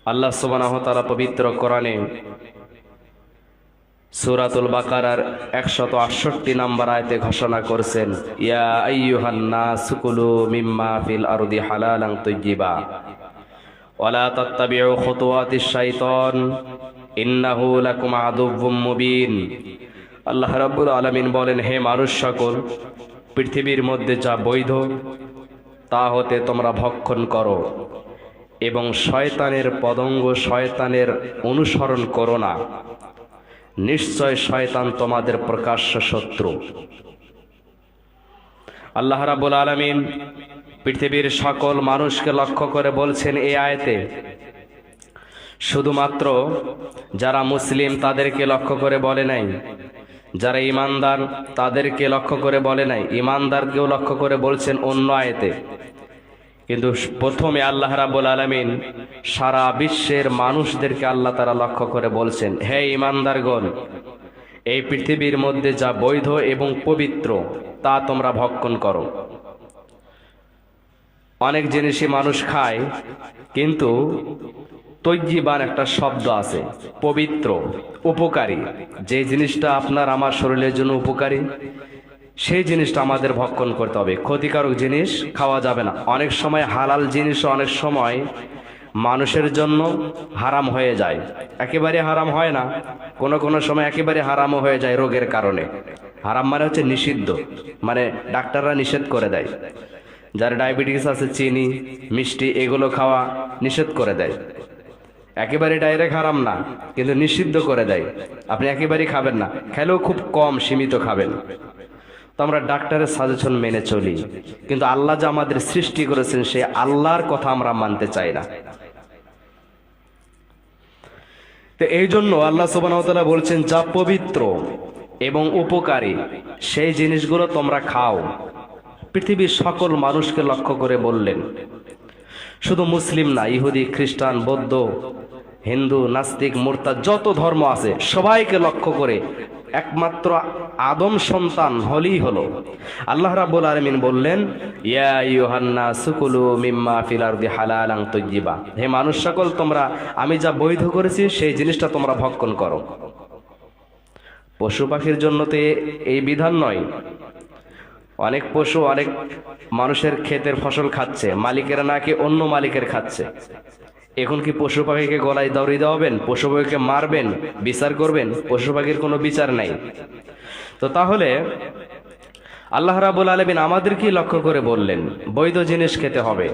আল্লাহ সুবহানাহু ওয়া তাআলা পবিত্র কোরআনে সূরাতুল বাকারার 168 নম্বর আয়াতে ঘোষণা করেছেন, ইয়া আইয়ুহান নাসু কুলু মিম্মা ফিল আরদি হালালান তাইয়্যিবা ওয়ালা তাত্তাবিউ খুতুওয়াতিশ শাইতান ইন্নাহু লাকুম আদুউম মুবিন। আল্লাহ রাব্বুল আলামিন বলেন, হে মানুষ সকল, পৃথিবীর মধ্যে যা বৈধ তা হতে তোমরা ভক্ষণ করো এবং শয়তানের পদঙ্গ, শয়তানের অনুসরণ করো না। নিশ্চয় শয়তান তোমাদের প্রকাশ্য শত্রু। আল্লাহ রাব্বুল আলামিন পৃথিবীর সকল মানুষকে লক্ষ্য করে বলছেন এই আয়াতে, শুধুমাত্র যারা মুসলিম তাদেরকে লক্ষ্য করে বলে নাই, যারা ঈমানদার তাদেরকে লক্ষ্য করে বলে নাই, ঈমানদারকেও লক্ষ্য করে বলছেন অন্য আয়াতে। কিন্তু প্রথমে আল্লাহ রাব্বুল আলামিন সারা বিশ্বের মানুষদেরকে আল্লাহ তাআলা লক্ষ্য করে বলছেন, হে ঈমানদারগণ, এই পৃথিবীর মধ্যে যা বৈধ এবং পবিত্র তা তোমরা ভক্ষণ করো। অনেক জিনিসই মানুষ খায়, কিন্তু তৈয়িবান একটা শব্দ আছে, পবিত্র, উপকারী। যে জিনিসটা আপনার আমার শরীরের জন্য উপকারী সেই জিনিসটা আমাদের ভক্ষণ করতে হবে। ক্ষতিকারক জিনিস খাওয়া যাবে না। অনেক সময় হালাল জিনিস অনেক সময় মানুষের জন্য হারাম হয়ে যায়, একেবারে হারাম হয় না, কোনো কোনো সময় একেবারে হারামও হয়ে যায় রোগের কারণে। হারাম মানে হচ্ছে নিষিদ্ধ, মানে ডাক্তাররা নিষেধ করে দেয়। যার ডায়াবেটিস আছে, চিনি, মিষ্টি এগুলো খাওয়া নিষেধ করে দেয়। একেবারে ডাইরেক্ট হারাম না, কিন্তু নিষিদ্ধ করে দেয়, আপনি একেবারেই খাবেন না, খেলেও খুব কম সীমিত খাবেন। তো আমরা ডাক্তারের সাজেশন মেনে চলি, কিন্তু আল্লাহ যা আমাদের সৃষ্টি করেছেন সে আল্লাহর কথা আমরা মানতে চাই না। তো এই জন্য আল্লাহ সুবহানাহু ওয়া তাআলা বলছেন, যা পবিত্র এবং উপকারী সেই জিনিসগুলো তোমরা খাও। পৃথিবীর সকল মানুষকে লক্ষ্য করে বললেন, শুধু মুসলিম না, ইহুদি, খ্রিস্টান, বৌদ্ধ, হিন্দু, নাস্তিক, মুরতাদ, যত ধর্ম আছে সবাইকে লক্ষ্য করে একমাত্র আদম সন্তান হলেই হলো। আল্লাহ রাব্বুল আলামিন বললেন, ইয়া আইয়ুহান নাসু কুলু মিম্মা ফিল আরদি হালালান তাইয়্যিবা, হে মানুষ সকল, তোমরা আমি যা বৈধ করেছি সেই জিনিসটা তোমরা ভক্ষণ করো। পশু পাখির জন্য তো এই বিধান নয়। অনেক পশু অনেক মানুষের ক্ষেতের ফসল খাচ্ছে, মালিকেরা নাকি অন্য মালিকের খাচ্ছে। এখন কি পশু পাখিকে গলায় দড়ি দেওয়াবেন? পশু পাখিকে মারবেন? বিচার করবেন? পশু পাখির কোনো বিচার নাই। তো তাহলে আল্লাহ রাব্বুল আলামিন আমাদেরকে লক্ষ্য করে বললেন, বৈধ জিনিস খেতে হবে।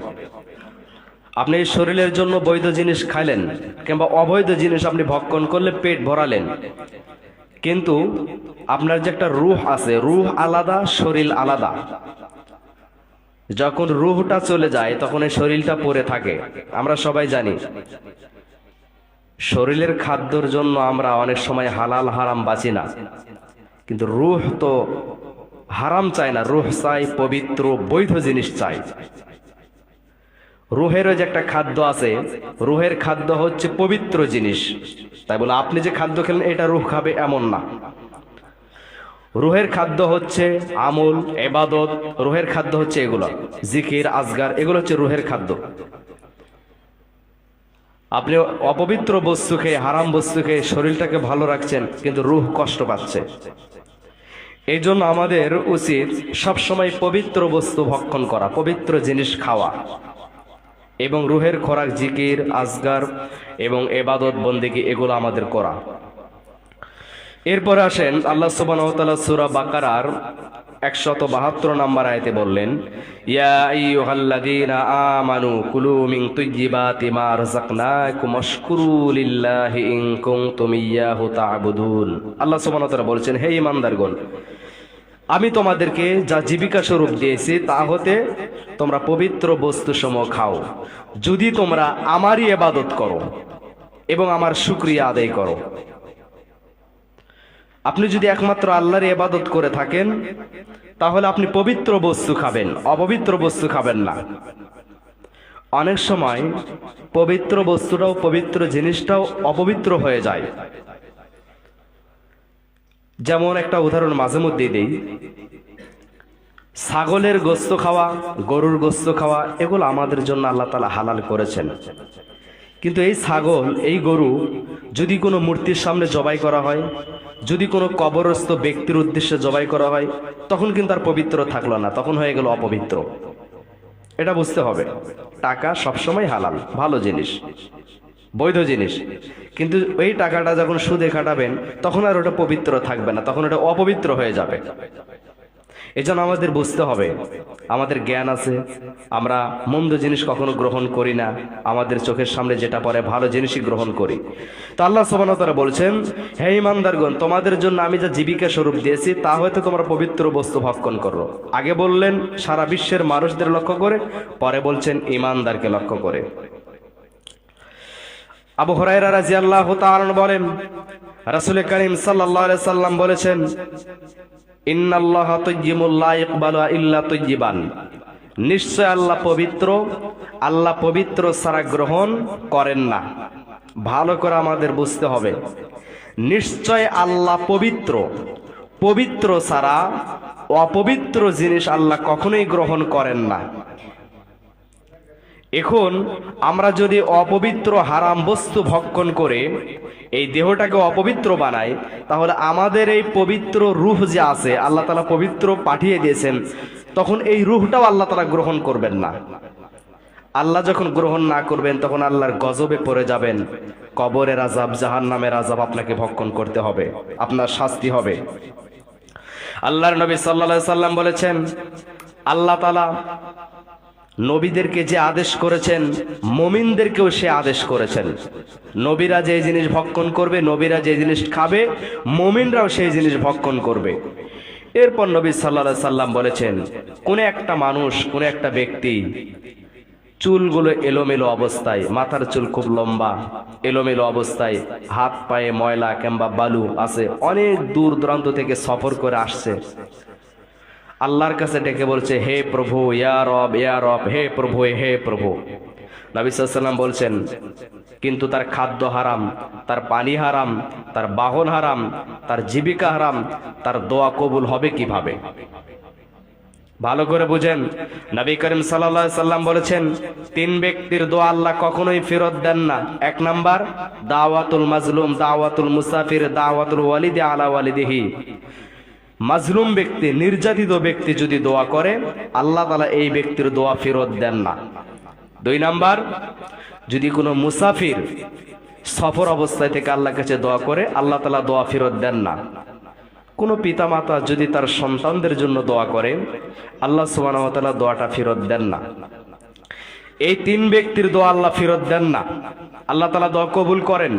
আপনি শরীরের জন্য বৈধ জিনিস খাইলেন, কিংবা অবৈধ জিনিস আপনি ভক্ষণ করলে পেট ভরালেন, কিন্তু আপনার যে একটা রূহ আছে, রূহ আলাদা, শরীর আলাদা। যখন রূহটা চলে যায় তখন এই শরীরটা পড়ে থাকে। আমরা সবাই জানি শরীরের খাদ্যের জন্য আমরা অনেক সময় হালাল হারাম বাঁচি না, কিন্তু রূহ তো হারাম চায় না, রূহ চাই পবিত্র বৈধ জিনিস চাই। রূহেরও যে একটা খাদ্য আছে, রূহের খাদ্য হচ্ছে পবিত্র জিনিস। তাই বলে আপনি যে খাদ্য খেলেন এটা রূহ খাবে এমন না। রূহের খাদ্য হচ্ছে আমল, ইবাদত, রূহের খাদ্য হচ্ছে এগুলো, জিকির, আজগার, এগুলো হচ্ছে রূহের খাদ্য। আপনি অপবিত্র বস্তু খেয়ে, হারাম বস্তু খেয়ে শরীরটাকে ভালো রাখছেন, কিন্তু রূহ কষ্ট পাচ্ছে। এই জন্য আমাদের উচিত সবসময় পবিত্র বস্তু ভক্ষণ করা, পবিত্র জিনিস খাওয়া, এবং রূহের খোরাক জিকির, আজগার এবং ইবাদত বন্দেগী এগুলো আমাদের করা। এরপর আসেন আল্লাহ সুবহানাহু ওয়া তাআলা সূরা বাকারার 172 নম্বর আয়াতে বললেন, ইয়া আইয়ুহাল্লাযীনা আমানু কুলু মিন তাইয়্যিবাতি মা রাযাকনাকুম ওয়াশকুরু লিল্লাহি ইন কুনতুম ইয়্যাহু তা'বুদুন। আল্লাহ সুবহানাহু ওয়া তাআলা বলছেন, হে ঈমানদারগণ, আমি তোমাদেরকে যা জীবিকা স্বরূপ দিয়েছি তা হতে তোমরা পবিত্র বস্তুসমূহ খাও, যদি তোমরা আমারই ইবাদত করো এবং আমার শুকরিয়া আদায় করো। আপনি যদি একমাত্র আল্লাহর ইবাদত করে থাকেন তাহলে আপনি পবিত্র বস্তু খাবেন, অপবিত্র বস্তু খাবেন না। অনেক সময় পবিত্র বস্তুটাও, পবিত্র জিনিসটাও অপবিত্র হয়ে যায়। যেমন একটা উদাহরণ মাঝে মধ্যে দেই, ছাগলের গোশত খাওয়া, গরুর গোশত খাওয়া, এগুলো আমাদের জন্য আল্লাহ তাআলা হালাল করেছেন, কিন্তু এই ছাগল, এই গরু যদি কোনো মূর্তির সামনে জবাই করা হয়, যদি কোনো কবরস্থ ব্যক্তির উদ্দেশ্যে জবাই করা হয়, তখন কিন্তু আর পবিত্র থাকলো না, তখন হয়ে গেল অপবিত্র। এটা বুঝতে হবে। টাকা সবসময় হালাল, ভালো জিনিস, বৈধ জিনিস, কিন্তু ওই টাকাটা যখন সুদে খাটাবেন তখন আর ওটা পবিত্র থাকবে না, তখন ওটা অপবিত্র হয়ে যাবে। এজন্য আমাদের বুঝতে হবে, আমাদের জ্ঞান আছে, আমরা মন্দ জিনিস কখনো গ্রহণ করি না, আমাদের চোখের সামনে যেটা পড়ে ভালো জিনিসই গ্রহণ করি। তো আল্লাহ সুবহানাহু ওয়া তাআলা বলছেন, হে ঈমানদারগণ, তোমাদের জন্য আমি যা জীবিকা স্বরূপ দিয়েছি তা হয়তো তোমরা পবিত্র বস্তু ভক্ষণ করো। আগে বললেন সারা বিশ্বের মানুষদের লক্ষ্য করে, পরে বলছেন ঈমানদারকে লক্ষ্য করে। আবু হুরায়রা রাদিয়াল্লাহু তাআলা বলেন, রাসূল করিম সাল্লাল্লাহু আলাইহি সাল্লাম বলেছেন, ইন্নাল্লাহা তাইয়্যিবুন লা ইয়াকবালু ইল্লা তাইয়্যিবান, নিশ্চয় আল্লাহ পবিত্র, আল্লাহ পবিত্র ছাড়া গ্রহণ করেন না। ভালো করে আমাদের বুঝতে হবে, নিশ্চয় আল্লাহ পবিত্র, পবিত্র ছাড়া অপবিত্র জিনিস আল্লাহ কখনোই গ্রহণ করেন না। এখন আমরা যদি অপবিত্র হারাম বস্তু ভক্ষণ করে এই দেহটাকে অপবিত্র বানাই, তাহলে আমাদের এই পবিত্র রূহ যে আছে আল্লাহ তাআলা পবিত্র পাঠিয়ে দিয়েছেন, তখন এই রূহটাও আল্লাহ তাআলা গ্রহণ করবেন না। আল্লাহ যখন গ্রহণ না করবেন তখন আল্লাহর গজবে পড়ে যাবেন, কবরের আযাব, জাহান্নামের আযাব আপনাকে ভক্ষণ করতে হবে, আপনার শাস্তি হবে। আল্লাহর নবী সাল্লাল্লাহু আলাইহি সাল্লাম বলেছেন, আল্লাহ তাআলা নবীদেরকে যে আদেশ করেছেন, মুমিনদেরকেও সে আদেশ করেছেন। নবীরা যে জিনিস ভক্ষণ করবে, নবীরা যে জিনিস খাবে, মুমিনরাও সেই জিনিস ভক্ষণ করবে। এরপর নবী সাল্লাল্লাহু আলাইহি সাল্লাম বলেছেন, কোন একটা মানুষ, কোন একটা ব্যক্তি চুলগুলো এলোমেলো অবস্থায়, মাথার চুল খুব লম্বা, এলোমেলো অবস্থায়, হাত পায়ে ময়লা কিংবা বালু আছে, অনেক দূর দূরান্ত থেকে সফর করে আসছে, আল্লাহর কাছে ডেকে বলছে, হে প্রভু, ইয়া রব, ইয়া রব, হে প্রভু, হে প্রভু। নবী সাল্লাল্লাহু আলাইহি সাল্লাম বলছেন, কিন্তু তার খাদ্য হারাম, তার পানি হারাম, তার বাহন হারাম, তার জীবিকা হারাম, তার দোয়া কবুল হবে কিভাবে? ভালো করে বুঝেন, নবী করিম সাল্লাল্লাহু আলাইহি সাল্লাম বলেছেন, তিন ব্যক্তির দোয়া আল্লাহ কখনোই ফেরত দেন না। এক নাম্বার, দাওয়াতুল মাজলুম, দাওয়াতুল মুসাফির, দাওয়াতুল ওয়ালিদি আলা ওয়ালিদিহি। মাজলুম ব্যক্তি, নির্যাতিত ব্যক্তি যদি দোয়া করে, আল্লাহ তাআলা এই ব্যক্তির দোয়া ফেরত দেন না। দুই নাম্বার, যদি কোনো মুসাফির সফর অবস্থায় থেকে আল্লাহর কাছে দোয়া করে, আল্লাহ তাআলা দোয়া ফেরত দেন না। কোনো পিতামাতা যদি তার সন্তানদের জন্য দোয়া করে, আল্লাহ সুবহানাহু ওয়া তাআলা দোয়াটা ফেরত দেন না। এই তিন ব্যক্তির দোয়া আল্লাহ ফেরত দেন না, আল্লাহ তাআলা দোয়া কবুল করেন।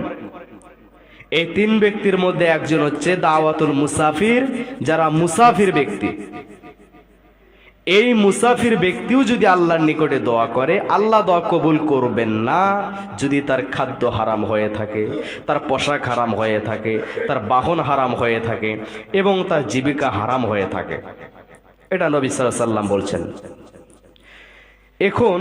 এই তিন ব্যক্তির মধ্যে একজন হচ্ছে দাওয়াতুল মুসাফির, যারা মুসাফির ব্যক্তি। এই মুসাফির ব্যক্তিও যদি আল্লাহর নিকটে দোয়া করে, আল্লাহ দোয়া কবুল করবেন না যদি তার খাদ্য হারাম হয়ে থাকে, তার পোশাক হারাম হয়ে থাকে, তার বাহন হারাম হয়ে থাকে এবং তার জীবিকা হারাম হয়ে থাকে। এটা নবী সাল্লাল্লাহু আলাইহি সাল্লাম বলছেন। এখন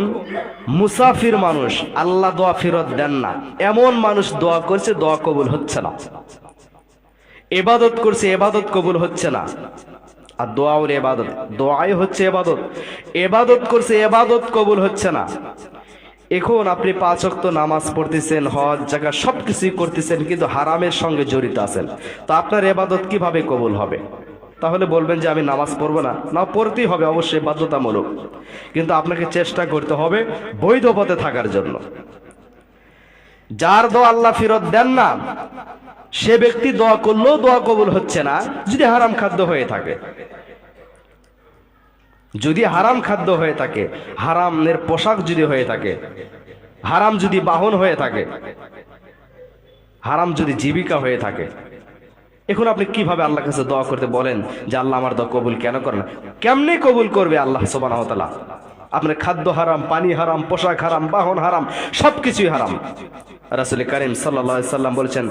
মুসাফির মানুষ, আল্লাহ দোয়া ফেরত দেন না এমন মানুষ দোয়া করছে, দোয়া কবুল হচ্ছে না। ইবাদত করছে, ইবাদত কবুল হচ্ছে না। আর দোয়া ওর ইবাদত, দোয়াই হচ্ছে ইবাদত। ইবাদত করছে, ইবাদত কবুল হচ্ছে না। এখন আপনি 5 ওয়াক্ত নামাজ পড়তেছেন, হজ জাকাত সবকিছুই করতেছেন, কিন্তু হারামের সঙ্গে জড়িত আছেন, তো আপনার ইবাদত কিভাবে কবুল হবে? তাহলে বলবেন যে আমি নামাজ পড়বো না? না, পড়তেই হবে, অবশ্যই বাধ্যতামূলক, কিন্তু আপনাকে চেষ্টা করতে হবে বৈধ পথে থাকার জন্য। যার দোয়া আল্লাহ ফেরত দেন না, সে ব্যক্তি দোয়া করলেও দোয়া কবুল হচ্ছে না যদি হারাম খাদ্য হয়ে থাকে। যদি হারাম খাদ্য হয়ে থাকে, হারামের পোশাক যদি হয়ে থাকে, হারাম যদি বাহন হয়ে থাকে, হারাম যদি জীবিকা হয়ে থাকে, এখন আপনি কিভাবে আল্লাহর কাছে দোয়া করতে বলেন যে আল্লাহ আমার দোয়া কবুল কেন করেন? কেমনে কবুল করবে আল্লাহ সুবহানাহু ওয়া তাআলা? আপনার খাদ্য হারাম, পানি হারাম, পোশাক হারাম, বাহন হারাম, সবকিছুই হারাম। রাসূল করিম সাল্লাল্লাহু আলাইহি সাল্লাম বলেছেন,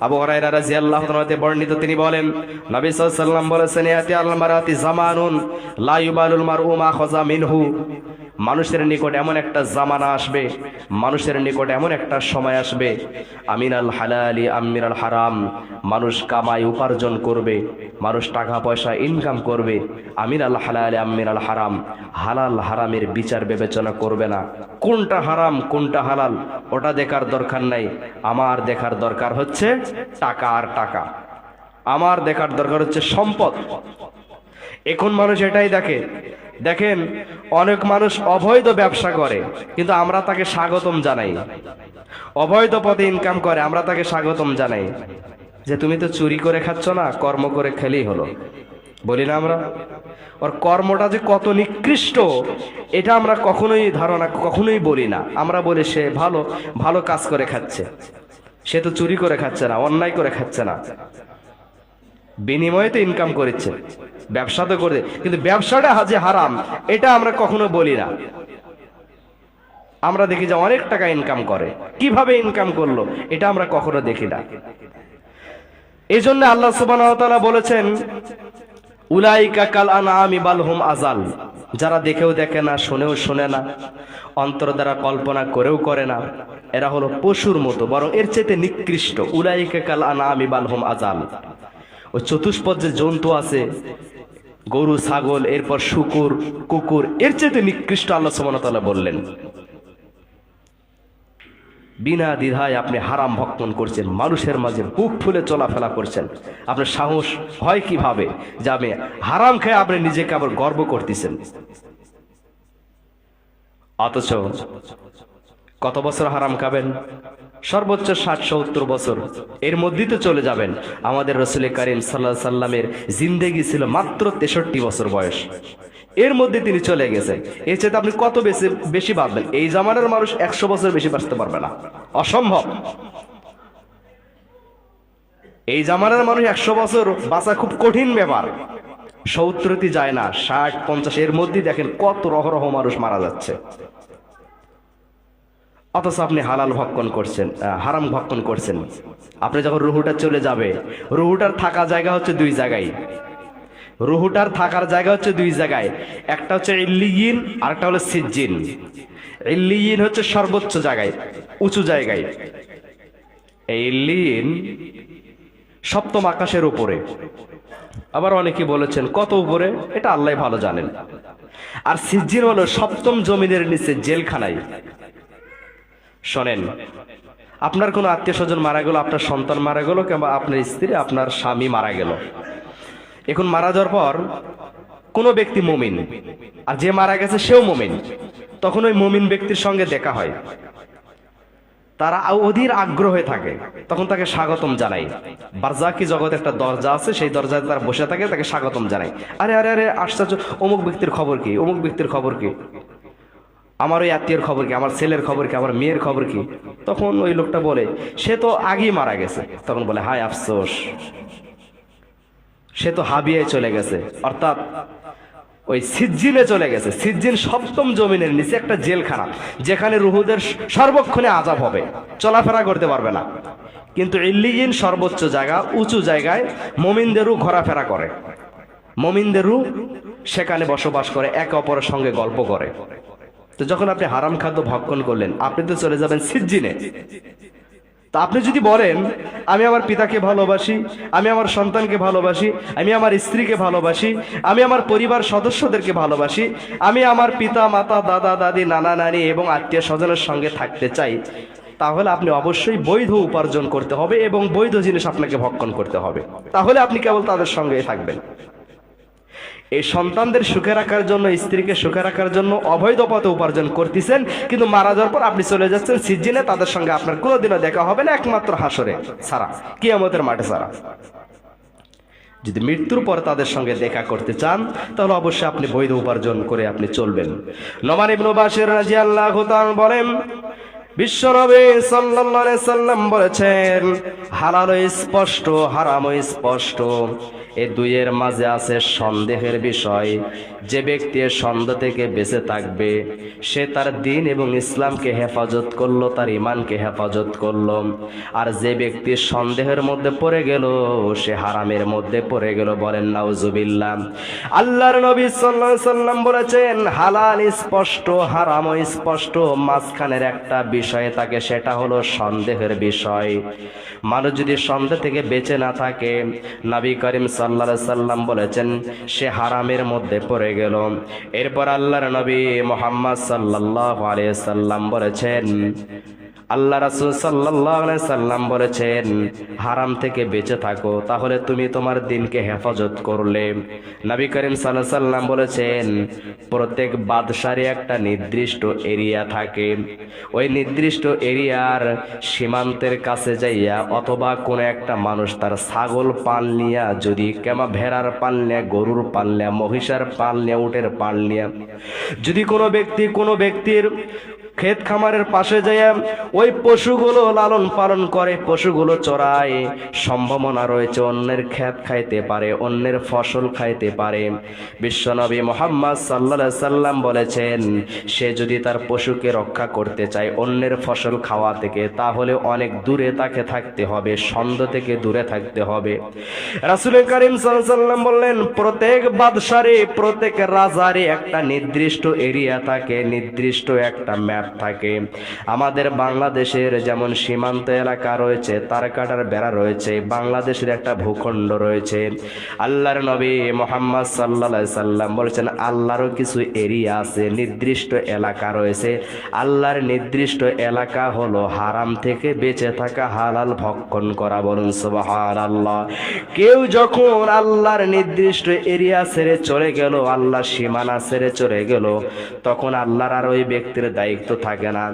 আবু হুরায়রা রাদিয়াল্লাহু তাআলা হতে বর্ণিত, তিনি বলেন, নবী সাল্লাল্লাহু আলাইহি সাল্লাম বলেছেন, ইয়াতি আল মারাতি জামানুন লা ইউবালুল মারউ মা খাযা মিনহু, মানুষের নিকট এমন একটা জামানা আসবে, মানুষের নিকট এমন একটা সময় আসবে, আমিনাল হালালি আমিনাল হারাম, মানুষ কামাই উপার্জন করবে, মানুষ টাকা পয়সা ইনকাম করবে, আমিনাল হালালি আমিনাল হারাম, হালাল হারামের বিচার বিবেচনা করবে না। কোনটা হারাম কোনটা হালাল ওটা দেখার দরকার নাই, আমার দেখার দরকার হচ্ছে টাকা আর টাকা, আমার দেখার দরকার হচ্ছে সম্পদ। এখন মানুষ এটাই দেখে। দেখেন, অনেক মানুষ অবৈধ ব্যবসা করে কিন্তু আমরা তাকে স্বাগতম জানাই, অবৈধ পথে ইনকাম করে আমরা তাকে স্বাগতম জানাই, যে তুমি তো চুরি করে খাচ্ছ না, কর্ম করে খেলেই হলো, বলি না আমরা? ওর কর্মটা যে কত নিকৃষ্ট এটা আমরা কখনোই বলি না। আমরা বলি সে ভালো ভালো কাজ করে খাচ্ছে, সে তো চুরি করে খাচ্ছে না, অন্যায় করে খাচ্ছে না, বিনিময়ে তো ইনকাম করেছে, ব্যবসা তো করে, কিন্তু ব্যবসাটা যে হারাম এটা আমরা কখনো বলি না। আমরা দেখি যে অনেক টাকা ইনকাম করে, কিভাবে ইনকাম করলো এটা আমরা কখনো দেখি না। এই জন্য আল্লাহ সুবহানাহু ওয়া তাআলা বলেছেন, উলাইকা কাল আনআমি বাল হুম আযাল, যারা দেখেও দেখে না, শুনেও শোনে না, অন্তর দ্বারা কল্পনা করেও করে না, এরা হলো পশুর মতো, বরং এর চাইতে নিকৃষ্ট। উলাইকা কাল আনআমি বাল হুম আযাল, ওই চতুষ্পদ যে জন্তু আছে, গরু ছাগল, এরপর শুকুর কুকুর, এর চাইতে নিকৃষ্ট আল্লাহ সুবহানাহু ওয়া তাআলা বললেন। বিনা দ্বিধায় আপনি হারাম ভক্ষণ করছেন, মানুষের মাঝে বুক ফুলে চলাফেরা করছেন, আপনার সাহস হয় কিভাবে যে আমি হারাম খেয়ে আপনি নিজেকে আবার গর্ব করতেছেন? অথচ কত বছর হারাম খাবেন? সর্বোচ্চ 60-70 বছর, এর মধ্যেই তো চলে যাবেন। আমাদের রাসূল কারীম সাল্লাল্লাহু আলাইহি সাল্লামের জিন্দেগি ছিল মাত্র 63 বছর বয়স, এর মধ্যে তিনি চলে গেছেন। এর চেয়ে আপনি কত বেশি বাঁচবেন? এই জামানার মানুষ 100 বছর বেশি বাঁচতে পারবে না, অসম্ভব। এই জামানার মানুষ 100 বছর বাঁচা খুব কঠিন ব্যাপার, 70 যায় না, 60-50 এর মধ্যে দেখেন কত রহরহ মানুষ মারা যাচ্ছে। অথচ আপনি হালাল ভক্ষণ করছেন, হারাম ভক্ষণ করছেন। আপনি যখন রুহুটা চলে যাবে, রুহুটার থাকা জায়গা হচ্ছে 2 জায়গায়, রুহুটার থাকার জায়গা হচ্ছে 2 জায়গায়, একটা হচ্ছে ইল্লিয়িন আর একটা হলো সিজ্জিন। ইল্লিয়িন হচ্ছে সর্বোচ্চ জায়গায়, উঁচু জায়গায়, এই ইল্লিয়িন 7ম আকাশের উপরে, আবার অনেকে বলেছেন কত উপরে, এটা আল্লাহ ভালো জানেন। আর সিজ্জিন হলো 7ম জমিনের নিচে, জেলখানায়। শোনেন, আপনার কোনো আত্মীয় স্বজন মারা গেল, আপনার সন্তান মারা গেল, কিংবা আপনার স্ত্রী আপনার স্বামী মারা গেল, এখন মারা যাওয়ার পর কোনো ব্যক্তি মুমিন আর যে মারা গেছে সেও মুমিন, তখন ওই মুমিন ব্যক্তির সঙ্গে দেখা হয়, তারা অধীর আগ্রহে থাকে, তখন তাকে স্বাগতম জানাই। বারজাকি জগতে একটা দরজা আছে, সেই দরজায় তারা বসে থাকে, তাকে স্বাগতম জানাই। আরে আরে আরে আশ্চর্য, অমুক ব্যক্তির খবর কি, অমুক ব্যক্তির খবর কি, আমার ওই আত্মীয়ের খবর কি, আমার ছেলের খবর কি, আমার মেয়ের খবর কি? তখন ওই লোকটা বলে সে তো আগেই মারা গেছে। তখন বলে হায় আফসোস, সে তো হাবিয়ে চলে গেছে, অর্থাৎ ওই সিজ্জিনে চলে গেছে। সিজ্জিন 7ম জমিনের নিচে একটা জেলখানা, যেখানে রুহুদের সর্বক্ষণে আযাব হবে, চলাফেরা করতে পারবে না। কিন্তু ইল্লিয়িন সর্বোচ্চ জায়গা, উঁচু জায়গায় মুমিনদেরও ঘোরাফেরা করে, মুমিনদেরও সেখানে বসবাস করে, একে অপরের সঙ্গে গল্প করে। তো যখন আপনি হারাম খাদ্য ভক্ষণ করলেন, আপনি তো চলে যাবেন সিজ্জিনে। তা আপনি যদি বলেন আমি আমার পিতাকে ভালোবাসি, আমি আমার সন্তানকে ভালোবাসি, আমি আমার স্ত্রীকে ভালোবাসি, আমি আমার পরিবার সদস্যদেরকে ভালোবাসি, আমি আমার পিতা মাতা দাদা দাদি নানা নানি এবং আত্মীয় স্বজনের সঙ্গে থাকতে চাই, তাহলে আপনি অবশ্যই বৈধ উপার্জন করতে হবে এবং বৈধ জিনিস আপনাকে ভক্ষণ করতে হবে, তাহলে আপনি কেবল তাদের সঙ্গে থাকবেন। এই সন্তানদের সুখে রাখার জন্য, স্ত্রীকে সুখে রাখার জন্য অবৈধ পথে উপার্জন করতেছেন, কিন্তু মারা যাওয়ার পর আপনি চলে যাচ্ছেন সিজ্জিনে, তাদের সঙ্গে আপনার কোনোদিনও দেখা হবে না, একমাত্র হাসরে ছাড়া, কিয়ামতের মাঠে ছাড়া। যদি মৃত্যুর পর তাদের সঙ্গে দেখা করতে চান, তাহলে অবশ্যই আপনি বৈধ উপার্জন করে আপনি চলবেন। নোমান ইবনে বাশির রাদিয়াল্লাহু তাআলা বলেন, বিশ্বনবী সাল্লাল্লাহু আলাইহি সাল্লাম বলেছেন, হালাল স্পষ্ট, হারাম স্পষ্ট, এই দুইয়ের মাঝে আছে সন্দেহের বিষয়। যে ব্যক্তি সন্দেহ থেকে বেঁচে থাকবে, সে তার দ্বীন এবং ইসলামকে হেফাজত করলো, তার ঈমানকে হেফাজত করলো। আর যে ব্যক্তি সন্দেহের মধ্যে পড়ে গেল, সে হারামের মধ্যে পড়ে গেল। বলেন নাউজুবিল্লাহ। আল্লাহর নবী সাল্লাল্লাহু আলাইহি সাল্লাম বলেছেন, হালাল স্পষ্ট, হারাম স্পষ্ট, মাঝখানের একটা বিষয় থাকে, সেটা হলো সন্দেহের বিষয়। মানুষ যদি সন্দেহ থেকে বেঁচে না থাকে, নবী করিম সাল্লাল্লাহু আলাইহি সাল্লাম বলেছেন, সে হারামের মধ্যে পড়ে গেল। এরপর আল্লাহর নবী মুহাম্মদ সাল্লাল্লাহু আলাইহি সাল্লাম বলেছেন, আল্লাহ রাসূল সাল্লাল্লাহু আলাইহি সাল্লাম বলেছেন, হারাম থেকে বেঁচে থাকো, তাহলে তুমি তোমার দ্বীনকে হেফাজত করলে। নবী করিম সাল্লাল্লাহু আলাইহি সাল্লাম বলেছেন, প্রত্যেক বাদশারই একটা নির্দিষ্ট এরিয়া থাকে। ওই নির্দিষ্ট এরিয়ার সীমান্তের কাছে যাইয়া, অথবা কোনো একটা মানুষ তার ছাগল পাল নিয়া, যদি কেমা ভেড়ার পাল নিয়া, গরুর পাল নিয়া, মহিষার পাল নিয়া, উটের পাল নিয়া, যদি কোনো ব্যক্তির ক্ষেত খামারের পাশে যায় ওই পশুগুলো লালন পালন করে, পশুগুলো চড়ায়, সম্ভাবনা রয়েছে অন্যের ক্ষেত খাইতে পারে, অন্যের ফসল খাইতে পারে। বিশ্বনবী মুহাম্মদ সাল্লাল্লাহু আলাইহি সাল্লাম বলেছেন, সে যদি তার পশুকে রক্ষা করতে চায় অন্যের ফসল খাওয়া থেকে, তাহলে অনেক দূরে তাকে থাকতে হবে, সন্দেহ থেকে দূরে থাকতে হবে। রাসূল করিম সাল্লাল্লাহু আলাইহি সাল্লাম বললেন, প্রত্যেক বাদশারে, প্রত্যেক রাজারে একটা নির্দিষ্ট এরিয়া থাকে, নির্দিষ্ট একটা ম্যাপ থাকে। আমাদের বাংলাদেশের যেমন সীমান্ত এলাকা রয়েছে, তারকাটার বেড়া রয়েছে, বাংলাদেশের একটা ভূখণ্ড রয়েছে। আল্লাহর নবী মুহাম্মদ সাল্লাল্লাহু আলাইহি সাল্লাম বলেছেন, আল্লাহরও কিছু এরিয়া আছে, নির্দিষ্ট এলাকা রয়েছে। আল্লাহর নির্দিষ্ট এলাকা হলো হারাম থেকে বেঁচে থাকা, হালাল ভক্ষণ করা। বলুন সুবহানাল্লাহ। কেউ যখন আল্লাহর নির্দিষ্ট এরিয়া ছেড়ে চলে গেল, আল্লাহর সীমানা ছেড়ে চলে গেল, তখন আল্লাহর আর ওই ব্যক্তির দায়িত্ব থাকে না।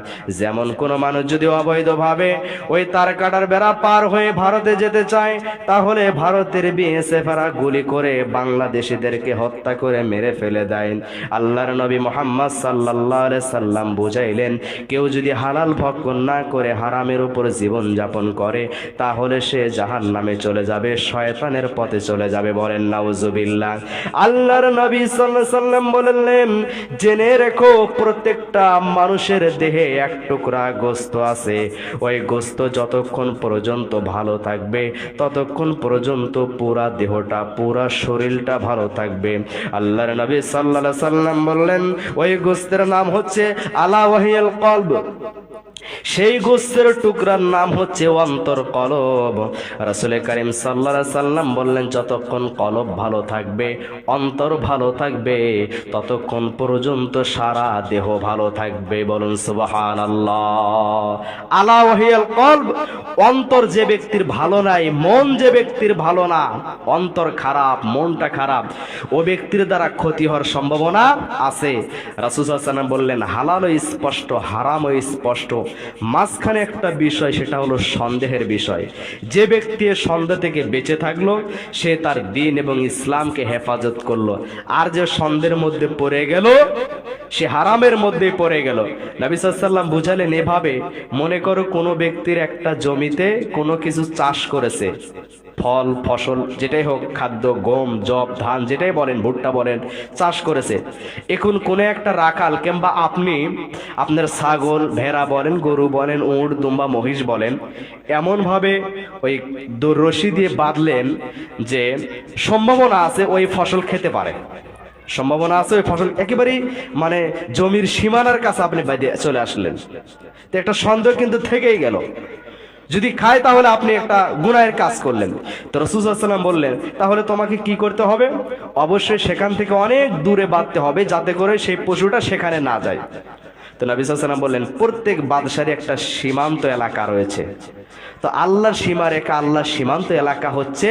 যেমন কোন মানুষ যদি অবৈধভাবে ওই তারকাটার বেড়া পার হয়ে ভারতে যেতে চায়, তাহলে ভারতের বিএসএফরা গুলি করে বাংলাদেশিদেরকে হত্যা করে মেরে ফেলে দেয়। আল্লাহর নবী মুহাম্মদ সাল্লাল্লাহু আলাইহি সাল্লাম বুঝাইলেন, কেউ যদি হালাল ভক্ষণ না করে হারামের উপর জীবন যাপন করে, তাহলে সে জাহান্নামে চলে যাবে, শয়তানের পথে চলে যাবে। বলেন নাউজুবিল্লাহ। আল্লাহর নবী সাল্লাল্লাহু আলাইহি সাল্লাম বললেন, জেনে রেখো, প্রত্যেকটা মানুষের দেহে এক টুকরা গোশত আছে। ওই গোশত যতক্ষণ পর্যন্ত ভালো থাকবে, ততক্ষণ পর্যন্ত পুরা দেহটা, পুরা শরীরটা ভালো থাকবে। আল্লাহর নবী সাল্লাল্লাহু আলাইহি সাল্লাম বললেন, ওই গোশতের নাম হচ্ছে আলা ওয়াহিয়াল কলব। সেই গোশতের টুকরার নাম হচ্ছে অন্তর, কলব। রাসূল করিম সাল্লাল্লাহু আলাইহি সাল্লাম বললেন, যতক্ষণ কলব ভালো থাকবে, অন্তর ভালো থাকবে, ততক্ষণ পর্যন্ত সারা দেহ ভালো থাকবে। বলুন সুবহানাল্লাহ। আলা ওয়াহিয়াল কলব, অন্তর যে ব্যক্তির ভালো নাই, মন যে ব্যক্তির ভালো না, অন্তর খারাপ, মনটা খারাপ, ও ব্যক্তির দ্বারা ক্ষতি হওয়ার সম্ভাবনা আছে। রাসূল সাল্লাল্লাহু আলাইহি সাল্লাম বললেন, হালালও স্পষ্ট, হারামও স্পষ্ট, মাঝখানে একটা বিষয়, সেটা হলো সন্দেহের বিষয়। যে ব্যক্তি সন্দেহ থেকে বেঁচে থাকলো, সে তার দ্বীন এবং ইসলামকে হেফাজত করলো। আর যে সন্দেহের মধ্যে পড়ে গেল, সে হারামের মধ্যে পড়ে গেল। নবী সাল্লাল্লাহু আলাইহি সাল্লাম বুঝালেন এভাবে, মনে করো কোনো ব্যক্তির একটা জমিতে কোনো কিছু চাষ করেছে, ফল ফসল যেটাই হোক, খাদ্য, গম, জব, ধান যেটাই বলেন, ভুট্টা বলেন, চাষ করেছে। এখন কোনো একটা রাখাল কিংবা আপনি আপনার ছাগল, ভেড়া বলেন, গরু বলেন, উট, দুম্বা, মহিষ বলেন, এমনভাবে ওই রশি দিয়ে বাঁধলেন যে সম্ভাবনা আছে ওই ফসল খেতে পারে, সম্ভাবনা আছে ওই ফসল একেবারেই মানে জমির সীমানার কাছে আপনি বাইরে চলে আসলেন। তো একটা সন্দেহ কিন্তু থেকেই গেল, যদি খায় তাহলে আপনি একটা গুনাহের কাজ করলেন। তো রাসূল সাল্লাল্লাহু আলাইহি ওয়াসাল্লাম বললেন, তাহলে তোমাকে কি করতে হবে? অবশ্যই সেখান থেকে অনেক দূরে বাঁধতে হবে, যাতে করে সেই পশুটা সেখানে না যায়। তো নবী সাল্লাল্লাহু আলাইহি ওয়াসাল্লাম বললেন, প্রত্যেক বাদশারই একটা সীমান্ত এলাকা রয়েছে। তো আল্লাহর সীমা রেখা, আল্লাহর সীমান্ত এলাকা হচ্ছে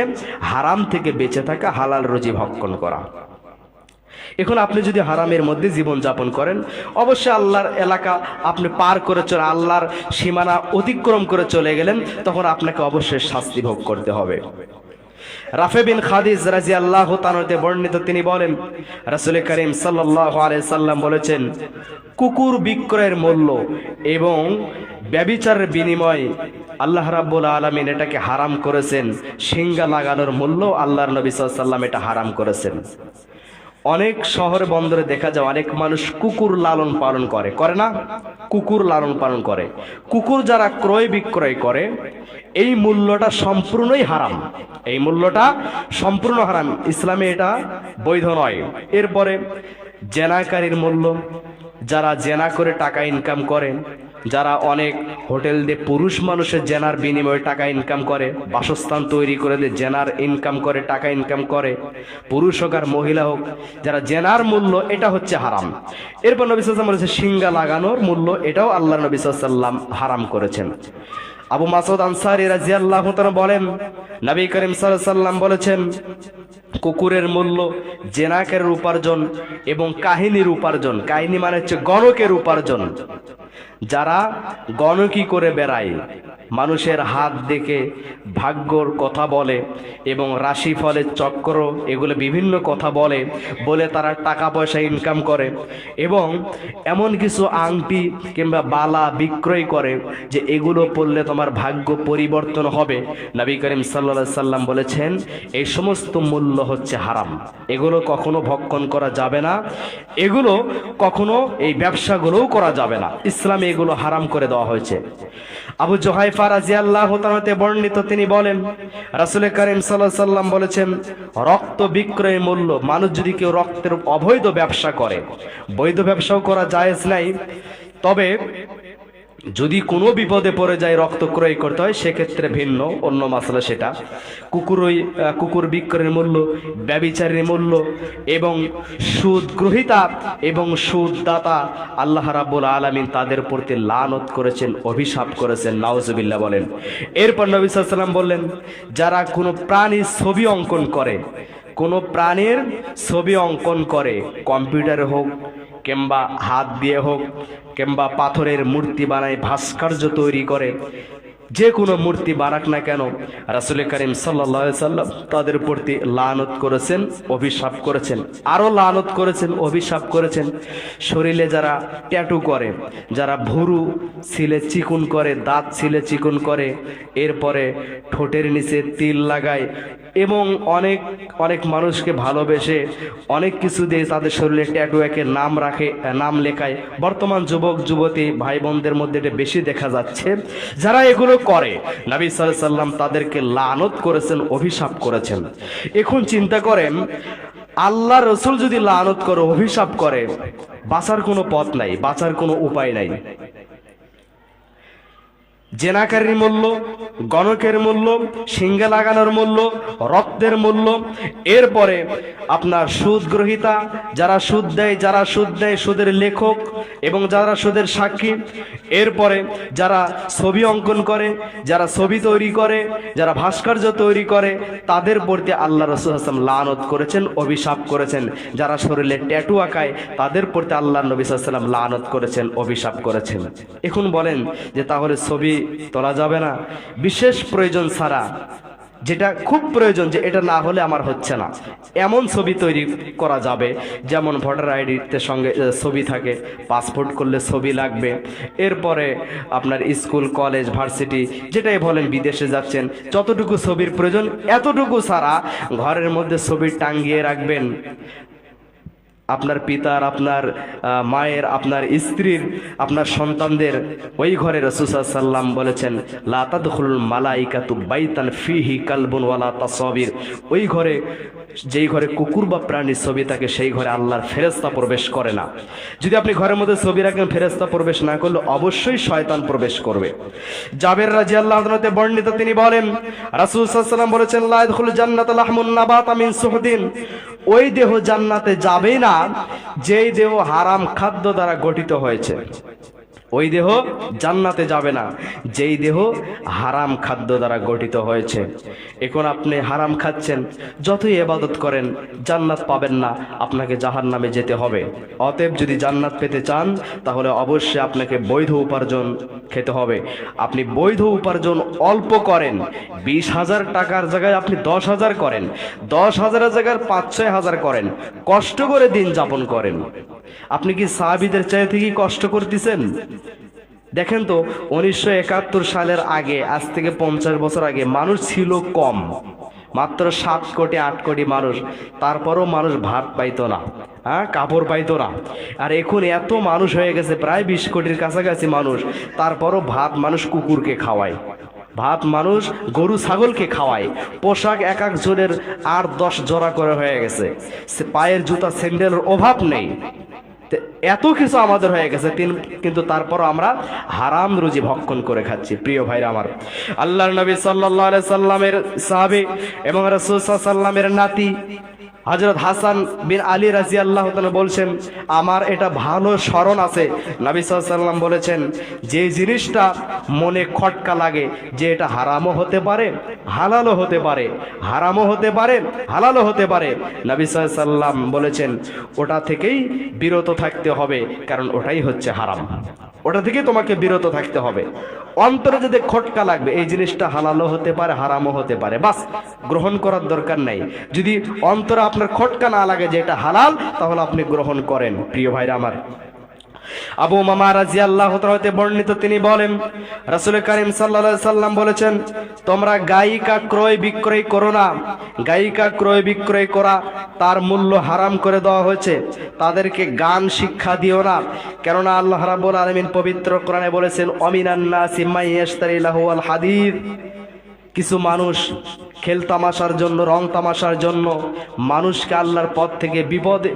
হারাম থেকে বেঁচে থাকা, হালাল রুজি ভক্ষণ করা। এখন আপনি যদি হারামের মধ্যে জীবন যাপন করেন, অবশ্যই আল্লাহর এলাকা আপনি পার করে চলে, আল্লাহর সীমানা অতিক্রম করে চলে গেলেন, তখন আপনাকে অবশ্যই শাস্তি ভোগ করতে হবে। রাফে বিন খাদিজ রাদিয়াল্লাহু তাআলা হতে বর্ণিত, তিনি বলেন, রাসূল করিম সাল্লাল্লাহু আলাইহি সাল্লাম বলেছেন, কুকুর বিক্রয়ের মূল্য এবং ব্যভিচারের বিনিময়ে আল্লাহ রাব্বুল আলামিন এটাকে হারাম করেছেন। সিঙ্গা লাগানোর মূল্য আল্লাহর নবী সাল্লাল্লাহু আলাইহি ওয়াসাল্লাম এটা হারাম করেছেন। অনেক শহরে বন্দরে দেখা যায় অনেক মানুষ কুকুর লালন পালন করে না? কুকুর লালন পালন করে। কুকুর যারা ক্রয় বিক্রয় করে এই মূল্যটা সম্পূর্ণই হারাম। এই মূল্যটা সম্পূর্ণ হারাম, ইসলামে এটা বৈধ নয়। এরপরে জেনাকারীর মূল্য, যারা জেনা করে টাকা ইনকাম করে, যারা অনেক হোটেল দিয়ে পুরুষ মানুষের জেনার বিনিময়ে টাকা ইনকাম করে, বাসস্থান তৈরি করে দিয়ে জেনার ইনকাম করে, টাকা ইনকাম করে, পুরুষ হোক আর মহিলা হোক, যারা জেনার মূল্য এটা হচ্ছে হারাম। এরপর নবী সাল্লাল্লাহু আলাইহি ওয়াসাল্লাম বলেছে সিঙ্গা লাগানোর মূল্য, এটাও আল্লাহ নবী সাল্লাল্লাহু আলাইহি ওয়াসাল্লাম হারাম করেছেন। আবু মাসউদ আনসারী রাদিয়াল্লাহু তাআলা বলেন, নবী করিম সাল্লাল্লাহু আলাইহি ওয়াসাল্লাম বলেছেন, কুকুরের মূল্য জেনাকারীর উপার্জন এবং কাহিনীর উপার্জন। কাহিনী মানে হচ্ছে গণকের উপার্জন। যারা গণকি করে বেড়ায়, মানুষের হাত দেখে ভাগ্যর কথা বলে এবং রাশি ফলের চক্র, এগুলো বিভিন্ন কথা বলে তারা টাকা পয়সা ইনকাম করে এবং এমন কিছু আংটি কিংবা বালা বিক্রয় করে যে এগুলো পড়লে তোমার ভাগ্য পরিবর্তন হবে। নবী করিম সাল্লাল্লাহু আলাইহি সাল্লাম বলেছেন এই সমস্ত মূল্য হচ্ছে হারাম, এগুলো কখনো ভক্ষণ করা যাবে না, এগুলো কখনো এই ব্যবসাগুলোও করা যাবে না, ইসলামে এগুলো হারাম করে দেওয়া হয়েছে। আবু জুহাইফা রাদিয়াল্লাহু তাআলা তে বর্ণিত, তিনি বলেন রাসূল করিম সাল্লাল্লাহু আলাইহি সাল্লাম বলেছেন রক্ত বিক্রয়ের মূল্য, মানুষ যদি কেউ রক্তের অবৈধ ব্যবসা করে, বৈধ ব্যবসাও করা জায়েজ নাই, তবে যদি বিপদে পড়ে যায় রক্ত ক্রয় করতে হয় সেক্ষেত্রে ভিন্ন অন্য মাসলা সেটা। কুকুর বিক্রয়ের মূল্য, ব্যভিচারের মূল্য এবং সুদ গ্রহীতা এবং সুদদাতা আল্লাহ রাব্বুল আলামিন তাদের প্রতি লানত করেছেন, অভিশাপ করেছেন, নাউজুবিল্লাহ বলেন। এরপর নবী সাল্লাল্লাহু আলাইহি ওয়াসাল্লাম বললেন, যারা কোনো প্রাণীর ছবি অঙ্কন করে, কোনো প্রাণীর ছবি অঙ্কন করে, কম্পিউটারে হোক কিংবা হাত দিয়ে হোক কিংবা পাথরের মূর্তি বানায়, ভাস্কর্য তৈরি করে, যে কোনো মূর্তি বানাক না কেন, রাসূল করিম সাল্লাল্লাহু আলাইহি সাল্লাম তাদের প্রতি লানত করেছেন, অভিশাপ করেছেন, আরো লানত করেছেন, অভিশাপ করেছেন। শরীরে যারা ট্যাটু করে, যারা ভুরু ছিলে চিকুন করে, দাঁত ছিলে চিকুন করে, এরপরে ঠোঁটের নিচে তিল লাগায় এবং অনেক অনেক মানুষকে ভালোবেসে অনেক কিছু দিয়ে তাদের শরীরে ট্যাটু একে নাম রাখে, নাম লেখায়। বর্তমান যুবক যুবতী ভাই বোনদের মধ্যে এটা বেশি দেখা যাচ্ছে। যারা এগুলো করে নবী সাল্লাল্লাহু আলাইহি সাল্লাম তাদেরকে লানত করেছেন, অভিশাপ করেছেন। এখন চিন্তা করেন, আল্লাহ রসুল যদি লানত করে, অভিশাপ করে, বাঁচার কোনো পথ নাই, বাঁচার কোনো উপায় নাই। জেনাকারীর মূল্য, গণকের মূল্য, সিঙ্গা লাগানোর মূল্য, রক্তের মূল্য, এরপরে আপনার সুদ গ্রহীতা, যারা সুদ দেয়, সুদের লেখক এবং যারা সুদের সাক্ষী, এরপরে যারা ছবি অঙ্কন করে, যারা ছবি তৈরি করে, যারা ভাস্কর্য তৈরি করে, তাদের প্রতি আল্লাহ রাসূল সাল্লাল্লাহু আলাইহি ওয়াসাল্লাম লানত করেছেন, অভিশাপ করেছেন। যারা শরীরে ট্যাটু আঁকায় তাদের প্রতি আল্লাহ নবী সাল্লাল্লাহু আলাইহি ওয়াসাল্লাম লানত করেছেন, অভিশাপ করেছেন। এখন বলেন যে তাহলে ছবি তোলা যাবে না? বিশেষ প্রয়োজন ছাড়া, যেটা খুব প্রয়োজন যে এটা না হলে আমার হচ্ছে না, এমন ছবি তৈরি করা যাবে। যেমন ভোটার আইডিতে সঙ্গে ছবি থাকে, পাসপোর্ট করলে ছবি লাগবে, এরপরে আপনার স্কুল কলেজ ভার্সিটি যেটাই বলেন, বিদেশে যাচ্ছেন, যতটুকু ছবির প্রয়োজন এতটুকু ছাড়া ঘরের মধ্যে ছবি টাঙ্গিয়ে রাখবেন। আপনার পিতার, আপনার মায়ের, আপনার স্ত্রীর, আপনার সন্তানদের ওই ঘরে রাসূল সাল্লাল্লাহু আলাইহি ওয়াসাল্লাম বলেছেন লা তাদখুলুল মালাইকাতু বাইতান ফিহি কালবুন ওয়ালা তাসাবির। ওই ঘরে, যেই ঘরে কুকুর বা প্রাণীর ছবি থাকে, সেই ঘরে আল্লাহর ফেরেশতা প্রবেশ করে না। যদি আপনি ঘরের মধ্যে ছবি রাখেন, ফেরেশতা প্রবেশ না করলে অবশ্যই শয়তান প্রবেশ করবে। জাবের রাদিয়াল্লাহু আনহু তে বর্ণিত, তিনি বলেন রাসূল সাল্লাল্লাহু আলাইহি ওয়াসাল্লাম বলেছেন লা ইয়াদখুলু জান্নাতা লাহমুন নাবাতা মিন সুহদিন। ওই দেহ জান্নাতে যাবে না যেই দেহ হারাম খাদ্য দ্বারা গঠিত হয়েছে। ওই দেহ জান্নাতে যাবে না যেই দেহ হারাম খাদ্য দ্বারা গঠিত হয়েছে। এখন আপনি হারাম খাচ্ছেন, যতই ইবাদত করেন জান্নাত পাবেন না, আপনাকে জাহান্নামে যেতে হবে। অতএব যদি জান্নাত পেতে চান তাহলে অবশ্যই আপনাকে বৈধ উপার্জন খেতে হবে। আপনি বৈধ উপার্জন অল্প করেন, 20,000 টাকার জায়গায় আপনি 10,000 করেন, 10,000-এর জায়গায় 5-6 হাজার করেন, কষ্ট করে দিন যাপন করেন। আপনি কি সাহাবীদের চাইতে কি কষ্ট করতেছেন? দেখেন তো 1971 সালের আগে, আজ থেকে 50 বছর আগে মানুষ ছিল কম, মাত্র 7 কোটি 8 কোটি মানুষ, তারপরও মানুষ ভাত পাইতো না, হ্যাঁ, কাপড় পাইতো না। আর এখন এত মানুষ হয়ে গেছে, প্রায় 20 কোটির কাছাকাছি মানুষ, তারপরও ভাত মানুষ কুকুরকে খাওয়ায়, ভাত মানুষ গরু ছাগলকে খাওয়ায়, পোশাক এক এক জনের 8-10 জোড়া করে হয়ে গেছে, পায়ের জুতা স্যান্ডেলের অভাব নেই। এত কিছু আমাদের হয়ে গেছে, কিন্তু তারপর আমরা হারাম রুজি ভক্ষণ করে খাচ্ছি। প্রিয় ভাইরা আমার, আল্লাহর নবী সাল্লাল্লাহু আলাইহি সাল্লামের সাহাবী এবং রাসূল সাল্লাল্লাহু আলাইহি সাল্লামের নাতি হযরত হাসান বিন আলী রাদিয়াল্লাহু তাআলা বলছেন, আমার এটা ভালো স্মরণ আছে, নবী সাল্লাল্লাহু আলাইহি সাল্লাম বলেছেন, যে জিনিসটা মনে খটকা লাগে যে এটা হারামও হতে পারে হালালও হতে পারে, হারামও হতে পারে হালালও হতে পারে, নবী সাল্লাল্লাহু আলাইহি সাল্লাম বলেছেন ওটা থেকেই বিরত থাকতে হবে, কারণ ওটাই হচ্ছে হারাম, ওটা থেকে তোমাকে বিরত থাকতে হবে। অন্তরে যদি খটকা লাগবে এই জিনিসটা হালালও হতে পারে হারামও হতে পারে, বাস গ্রহণ করার দরকার নাই। যদি অন্তরে আপনার খটকা না লাগে যে এটা হালাল, তাহলে আপনি গ্রহণ করেন। প্রিয় ভাইরা আমার, আবু উমামা রাদিয়াল্লাহু তাআলা হতে বর্ণিত, তিনি বলেন রাসূল করিম সাল্লাল্লাহু আলাইহি সাল্লাম বলেছেন, তোমরা গায়িকা ক্রয় বিক্রয় করো না, গায়িকা ক্রয় বিক্রয় করা তার মূল্য হারাম করে দেওয়া হয়েছে, তাদেরকে গান শিক্ষা দিও না, কেননা আল্লাহ রাব্বুল আলামিন পবিত্র কোরআনে বলেছেন, অমিনান নাসি মান ইয়াশতারি লাহুল হাদিস, কিছু মানুষ খেল তামাশার জন্য, রং তামাশার জন্য, মানুষকে আল্লাহর পথ থেকে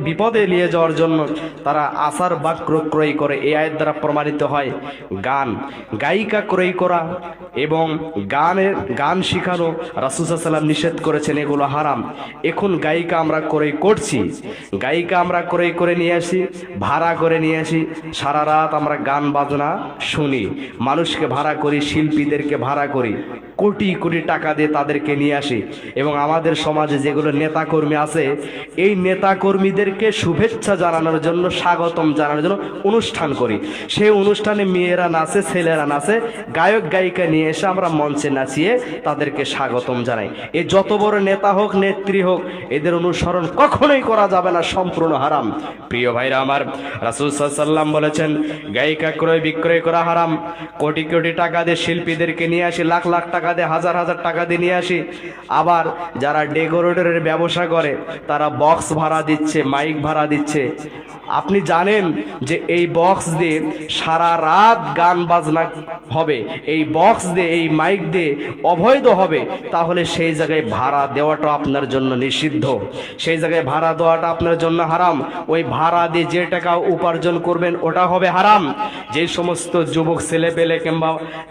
বিপদে নিয়ে যাওয়ার জন্য তারা আসার বাক্য ক্রয় করে। এই আয়াত দ্বারা প্রমাণিত হয় গান, গায়িকা ক্রয় করা এবং গান শিখানো রাসূল সাল্লাল্লাহু আলাইহি ওয়াসাল্লাম নিষেধ করেছেন, এগুলো হারাম। এখন গায়িকা আমরা ক্রয় করছি, গায়িকা আমরা ক্রয় করে নিয়ে আসি, ভাড়া করে নিয়ে আসি, সারা রাত আমরা গান বাজনা শুনি, মানুষকে ভাড়া করি, শিল্পীদেরকে ভাড়া করি, কোটি কোটি টাকা দিয়ে তাদেরকে নিয়ে আসি, এবং আমাদের সমাজে যেগুলো নেতাকর্মী আছে, এই নেতাকর্মীদেরকে শুভেচ্ছা জানানোর জন্য, স্বাগতম জানানোর জন্য অনুষ্ঠান করি। সেই অনুষ্ঠানে মেয়েরা নাচে, ছেলেরা নাচে, গায়ক গায়িকা নিয়ে এসে আমরা মঞ্চে নাচিয়ে তাদেরকে স্বাগতম জানাই। এ যত বড় নেতা হোক, নেত্রী হোক, এদের অনুসরণ কখনোই করা যাবে না, সম্পূর্ণ হারাম। প্রিয় ভাইরা আমার, রাসূল সাল্লাল্লাহু আলাইহি ওয়াসাল্লাম বলেছেন, গায়িকা ক্রয় বিক্রয় করা হারাম। কোটি কোটি টাকা দিয়ে শিল্পীদেরকে নিয়ে আসি, লাখ লাখ টাকা দিয়ে, হাজার হাজার টাকা দিয়ে নিয়ে আসি। আবার যারা ডেকোরেটরের ব্যবসা করে তারা বক্স ভাড়া দিচ্ছে, মাইক ভাড়া দিচ্ছে। আপনি জানেন যে এই বক্স দিয়ে সারা রাত গান বাজনা হবে, এই বক্স দিয়ে, এই মাইক দিয়ে অবৈধ হবে, তাহলে সেই জায়গায় ভাড়া দেওয়াটা আপনার জন্য নিষিদ্ধ, সেই জায়গায় ভাড়া দেওয়াটা আপনার জন্য হারাম। ওই ভাড়া দিয়ে যে টাকা উপার্জন করবেন ওটা হবে হারাম। যে সমস্ত যুবক ছেলে পেলে কিংবা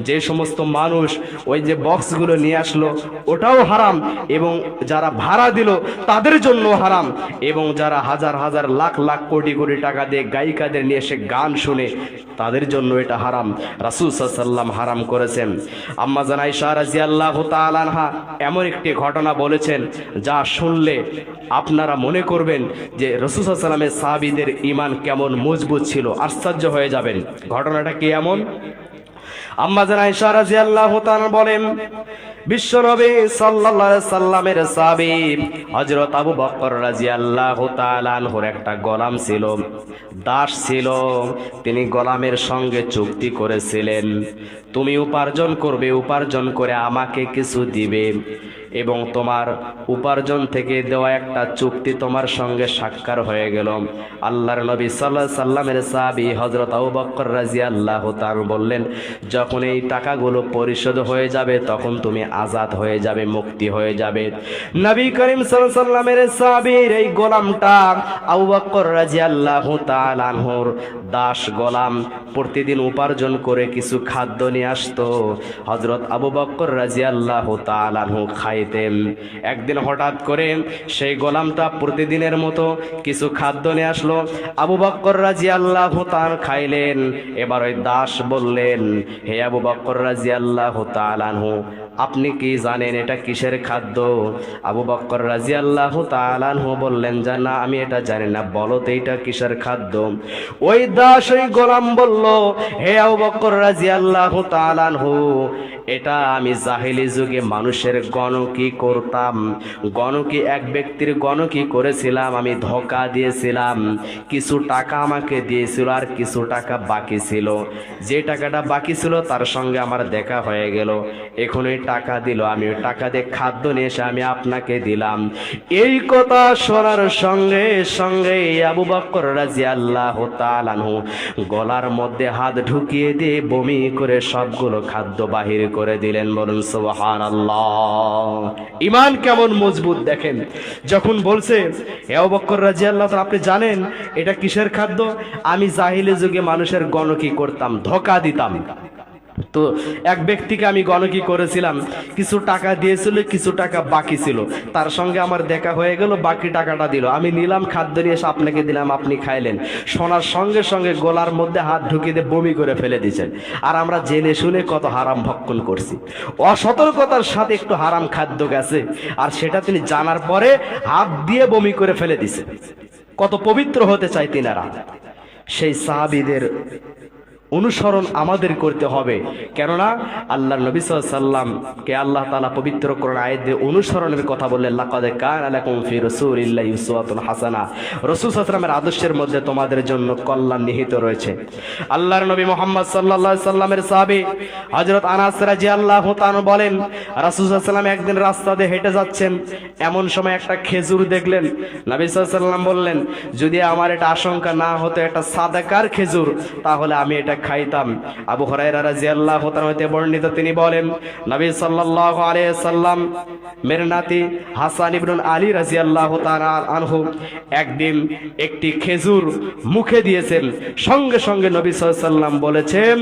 যে সমস্ত মানুষ ওই যে বক্সগুলো নিয়ে আসলো, ওটাও হারাম, এবং যারা ভাড়া দিল তাদের জন্য হারাম, এবং যারা হাজার হাজার লাখ লাখ কোটি কোটি টাকা দিয়ে গায়িকাদের নিয়ে এসে গান শুনে, তাদের জন্য এটা হারাম। রাসূল সাল্লাল্লাহু আলাইহি ওয়াসাল্লাম হারাম করেছেন। আম্মা জান আয়েশা রাদিয়াল্লাহু তাআলা আনহা এমন একটি ঘটনা বলেছেন যা শুনলে আপনারা মনে করবেন যে রাসূল সাল্লাল্লাহু আলাইহি ওয়াসাল্লামের সাহাবীদের ঈমান কেমন মজবুত ছিল, আশ্চর্য হয়ে যাবেন। ঘটনাটা কি এমন? আম্মা জান আয়েশা রাদিয়াল্লাহু তাআলা বলেন, বিশ্বনবী সাল্লাল্লাহু আলাইহি সাল্লামের সাহাবী হযরত আবু বকর রাদিয়াল্লাহু তাআলা আনহুর একটা গোলাম ছিল, দাস ছিল। তিনি গোলামের সঙ্গে চুক্তি করেছিলেন, তুমি উপার্জন করবে, উপার্জন করে আমাকে কিছু দিবে, এবং তোমার উপার্জন থেকে দেওয়া একটা চুক্তি তোমার সঙ্গে সাক্ষাৎ হয়ে গেল। আল্লাহর নবী সাল্লাল্লাহু আলাইহি সাল্লামের সাহাবী হযরত আবু বকর রাদিয়াল্লাহু তাআলা বললেন, যখন এই টাকাগুলো পরিশোধ হয়ে যাবে তখন তুমি আজাদ হয়ে যাবে, মুক্তি হয়ে যাবে। নবী করিম সাল্লাল্লাহু আলাইহি সাল্লামের সাহাবীর এই গোলামটা আবু বকর রাদিয়াল্লাহু তাআলা আনহুর দাস গোলাম প্রতিদিন উপার্জন করে কিছু খাদ্য নিয়ে আসতো। হযরত আবু বকর রাদিয়াল্লাহু তাআলা আনহু খাইতেন। একদিন হঠাৎ করে সেই গোলামটা প্রতিদিনের মতো কিছু খাদ্য নিয়ে আসলো, আবু বকর রাদিয়াল্লাহু তাআলা খাইলেন। এবার ওই দাস বললেন, হে আবু বকর রাদিয়াল্লাহু তাআলা আনহু, আপনি কি জানেন এটা কিসের খাদ্য? আবু বকর রাদিয়াল্লাহু তাআলা আনহু বললেন যে না, আমি এটা জানি না, বলো তো এটা কিসের খাদ্য? ওই দাস, ওই গোলাম বলল, হে আবু বকর রাদিয়াল্লাহু তাআলা আনহু, এটা আমি জাহেলি যুগে মানুষের গণকি করতাম, গণকি, এক ব্যক্তির গণকি করেছিলাম, আমি ধোঁকা দিয়েছিলাম, কিছু টাকা আমাকে দিয়েছিল আর কিছু টাকা বাকি ছিল, যে টাকাটা বাকি ছিল তার সঙ্গে আমার দেখা হয়ে গেল, এখন ওই টাকা দিল, আমি ওই টাকা দিয়ে খাদ্য নিয়ে এসে আমি আপনাকে দিলাম। এই কথা শোনার সঙ্গে সঙ্গে আবু বকর রাদিয়াল্লাহু তাআলা আনহু গলার মধ্যে হাত ঢুকিয়ে দিয়ে বমি করে সবগুলো খাদ্য বাহির করে দিলেন। বলুন সুবহানাল্লাহ। ঈমান কেমন মজবুত দেখেন, যখন বলছে হে আবু বকর রাদিয়াল্লাহু তাআলা, আপনি জানেন এটা কিসের খাদ্য? আমি জাহিলি যুগে মানুষের গণকি করতাম, ধোঁকা দিতাম, তো এক ব্যক্তিকে আমি গণকি করেছিলাম, কিছু টাকা দিয়েছিল, কিছু টাকা বাকি ছিল, তার সঙ্গে আমার দেখা হয়ে গেল, বাকি টাকাটা দিল, আমি নিলাম, খাদ্য নিয়ে এসে আপনাকে দিলাম, আপনি খাইলেন। শোনার সঙ্গে সঙ্গে গলার মধ্যে হাত ঢুকিয়ে দিয়ে বমি করে ফেলে দিয়েছেন। আর আমরা জেনে শুনে কত হারাম ভক্ষণ করছি, অসতর্কতার সাথে একটু হারাম খাদ্য গেছে, আর সেটা তিনি জানার পরে হাত দিয়ে বমি করে ফেলে দিয়েছেন। কত পবিত্র হতে চাই তিনারা। সেই সাহাবীদের অনুসরণ আমাদের করতে হবে, কেননা আল্লাহ নবী সাল্লাল্লাহু আলাইহি সাল্লামকে আল্লাহ তাআলা পবিত্র কোরআন আয়াত দিয়ে অনুসরণের কথা বললেন, লাকাদ কানা লাকুম ফি রাসূলিল্লাহি উসওয়াতুন হাসানাহ, রাসূল সাল্লাল্লাহু আলাইহি ওয়াসাল্লামের আদর্শের মধ্যে তোমাদের জন্য কল্যাণ নিহিত রয়েছে। আল্লাহর নবী মুহাম্মদ সাল্লাল্লাহু আলাইহি সাল্লামের সাহাবী হযরত আনাস রাদিয়াল্লাহু তাআলা বলেন, রাসূল সাল্লাল্লাহু আলাইহি ওয়াসাল্লাম একদিন রাস্তা দিয়ে হেঁটে যাচ্ছেন, এমন সময় একটা খেজুর দেখলেন। নবী সাল্লাল্লাহু আলাইহি ওয়াসাল্লাম বললেন, যদি আমার এটা আশঙ্কা না হতো এটা সাদাকার খেজুর, তাহলে আমি এটা খাইতাম। আবু হুরায়রা রাদিয়াল্লাহু তাআলা হতে বর্ণিত, তিনি বলেন, নবী সাল্লাল্লাহু আলাইহি সাল্লাম মের নাতি হাসান ইবনে আলী রাদিয়াল্লাহু তাআলা আনহু একদিন একটি খেজুর মুখে দিয়েছেন, সঙ্গে সঙ্গে নবী সাল্লাল্লাহু আলাইহি সাল্লাম বলেছেন,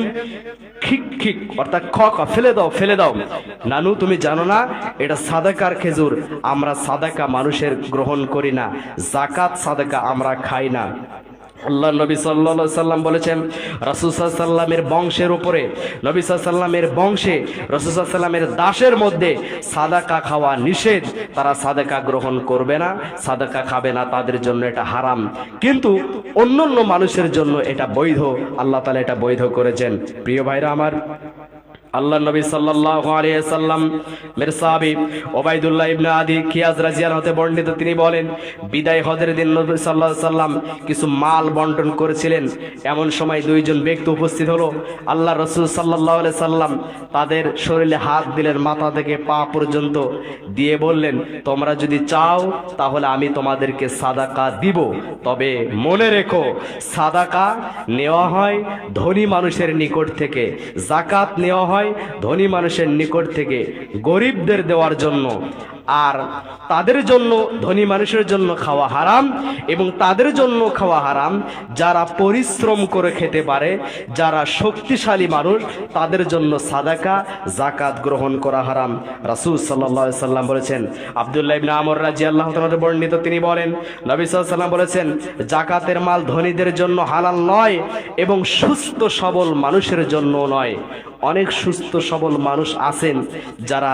খিক খিক, অর্থাৎ খ খ, ফেলে দাও ফেলে দাও, নানু তুমি জানো না এটা সাদাকার খেজুর, আমরা সাদাকা মানুষের গ্রহণ করি না, যাকাত সাদাকা আমরা খাই না। আল্লাহ নবী সাল্লাল্লাহু আলাইহি সাল্লাম বলেছেন, রাসূল সাল্লাল্লাহু আলাইহি সাল্লামের বংশের উপরে, নবী সাল্লাল্লাহু আলাইহি সাল্লামের বংশে, রাসূল সাল্লাল্লাহু আলাইহি সাল্লামের দাসের মধ্যে সাদাকা খাওয়া নিষেধ, তারা সাদাকা গ্রহণ করবে না, সাদাকা খাবে না, তাদের জন্য এটা হারাম, কিন্তু অন্যান্য মানুষের জন্য এটা বৈধ, আল্লাহ তাআলা এটা বৈধ করেছেন। প্রিয় ভাইরা আমার, আল্লাহ নবী সাল্লাল্লাহু আলাইহি সাল্লাম মের সাহাবী ওবাইদুল্লাহ ইবনে আদি কিয়াস রাদিয়াল্লাহু আনহু বর্ণিত, তিনি বলেন, বিদায় হজের দিন নবী সাল্লাল্লাহু আলাইহি সাল্লাম কিছু মাল বন্টন করেছিলেন, এমন সময় দুইজন ব্যক্তি উপস্থিত হলো। আল্লাহ রাসূল সাল্লাল্লাহু আলাইহি সাল্লাম তাদের শরীরে হাত দিলেন, মাথা থেকে পা পর্যন্ত দিয়ে বললেন, তোমরা যদি চাও তাহলে আমি তোমাদেরকে সাদাকা দিব, তবে মনে রেখো সাদাকা নেওয়া হয় ধনী মানুষের নিকট থেকে, যাকাত নেওয়া হয় ধনী মানুষের নিকট থেকে গরিবদের দেওয়ার জন্য, আর তাদের জন্য, ধনী মানুষের জন্য খাওয়া হারাম, এবং তাদের জন্য খাওয়া হারাম যারা পরিশ্রম করে খেতে পারে, যারা শক্তিশালী মানুষ, তাদের জন্য সাদাকা যাকাত গ্রহণ করা হারাম। রাসূল সাল্লাল্লাহু আলাইহি সাল্লাম বলেছেন, আব্দুল্লাহ ইবনে আমর রাদিয়াল্লাহু তাআলা বর্ণিত, তিনি বলেন, নবী সাল্লাল্লাহু আলাইহি সাল্লাম বলেছেন, যাকাতের মাল ধনীদের জন্য হালাল নয় এবং সুস্থ সবল মানুষের জন্য নয়। অনেক সুস্থ সবল মানুষ আছেন যারা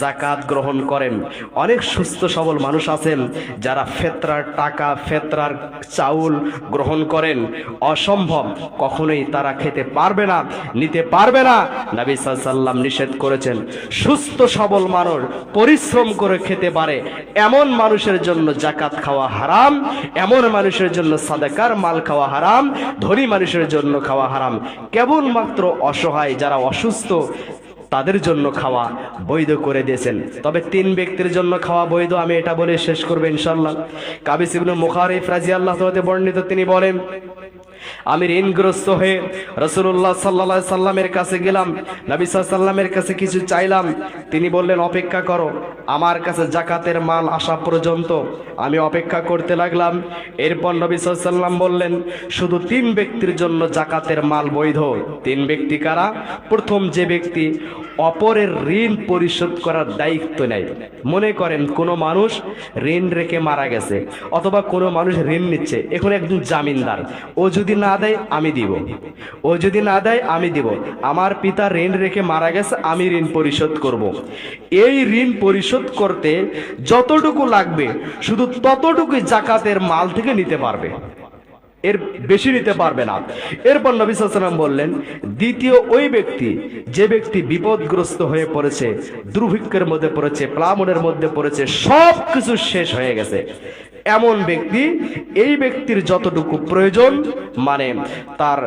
যাকাত গ্রহণ করেন, অনেক সুস্থ সবল মানুষ আছেন যারা ফেতরার টাকা, ফেতরার চাউল গ্রহণ করেন, অসম্ভব, কখনোই তারা খেতে পারবে না, নিতে পারবে না। নবী সাল্লাল্লাহু আলাইহি সাল্লাম নিষেধ করেছেন, সুস্থ সবল মানুষ পরিশ্রম করে খেতে পারে এমন মানুষের জন্য যাকাত খাওয়া হারাম, এমন মানুষের জন্য সাদাকার মাল খাওয়া হারাম, ধনী মানুষের জন্য খাওয়া হারাম। কেবলমাত্র অসহায় যারা অসুস্থ তাদের জন্য খাওয়া বৈধ করে দিয়েছেন। তবে তিন ব্যক্তির জন্য খাওয়া বৈধ, আমি এটা বলে শেষ করব ইনশাআল্লাহ। কাবিস ইবনে মুখারিফ রাদিয়াল্লাহু তাআলা বর্ণিত, তিনি বলেন, আমি ঋণগ্রস্ত হয়ে রাসূলুল্লাহ সাল্লাল্লাহু আলাইহি সাল্লামের কাছে গেলাম, নবী সাল্লাল্লাহু আলাইহি সাল্লামের কাছে কিছু চাইলাম, তিনি বললেন, অপেক্ষা করো, আমার কাছে যাকাতের মাল আসা পর্যন্ত আমি অপেক্ষা করতে লাগলাম। এরপর নবী সাল্লাল্লাহু আলাইহি সাল্লাম বললেন, শুধু তিন ব্যক্তির জন্য যাকাতের মাল বৈধ। তিন ব্যক্তি কারা? প্রথম যে ব্যক্তি অপরের ঋণ পরিশোধ করার দায়িত্ব নেয়। মনে করেন কোনো মানুষ ঋণ রেখে মারা গেছে, অথবা কোনো মানুষ ঋণ নিচ্ছে, এখন একজন জামিনদার, ও যদি না দেয় আমি দিব, ও যদি না দেয় আমি দিব। আমার পিতা ঋণ রেখে মারা গেছে, আমি ঋণ পরিশোধ করব। এই ঋণ পরিশোধ করতে যতটুকু লাগবে শুধু ততটুকুই জাকাতের মাল থেকে নিতে পারবে, এর বেশি নিতে পারবে না। এরপর নবী সাল্লাল্লাহু আলাইহি ওয়াসাল্লাম বললেন, দ্বিতীয় ওই ব্যক্তি যে ব্যক্তি বিপদগ্রস্ত হয়ে পড়েছে, দুর্ভিক্ষের মধ্যে পড়েছে, প্লাবনের মধ্যে পড়েছে, সব কিছু শেষ হয়ে গেছে, এমন ব্যক্তি, এই ব্যক্তির যতটুকু প্রয়োজন মানে তার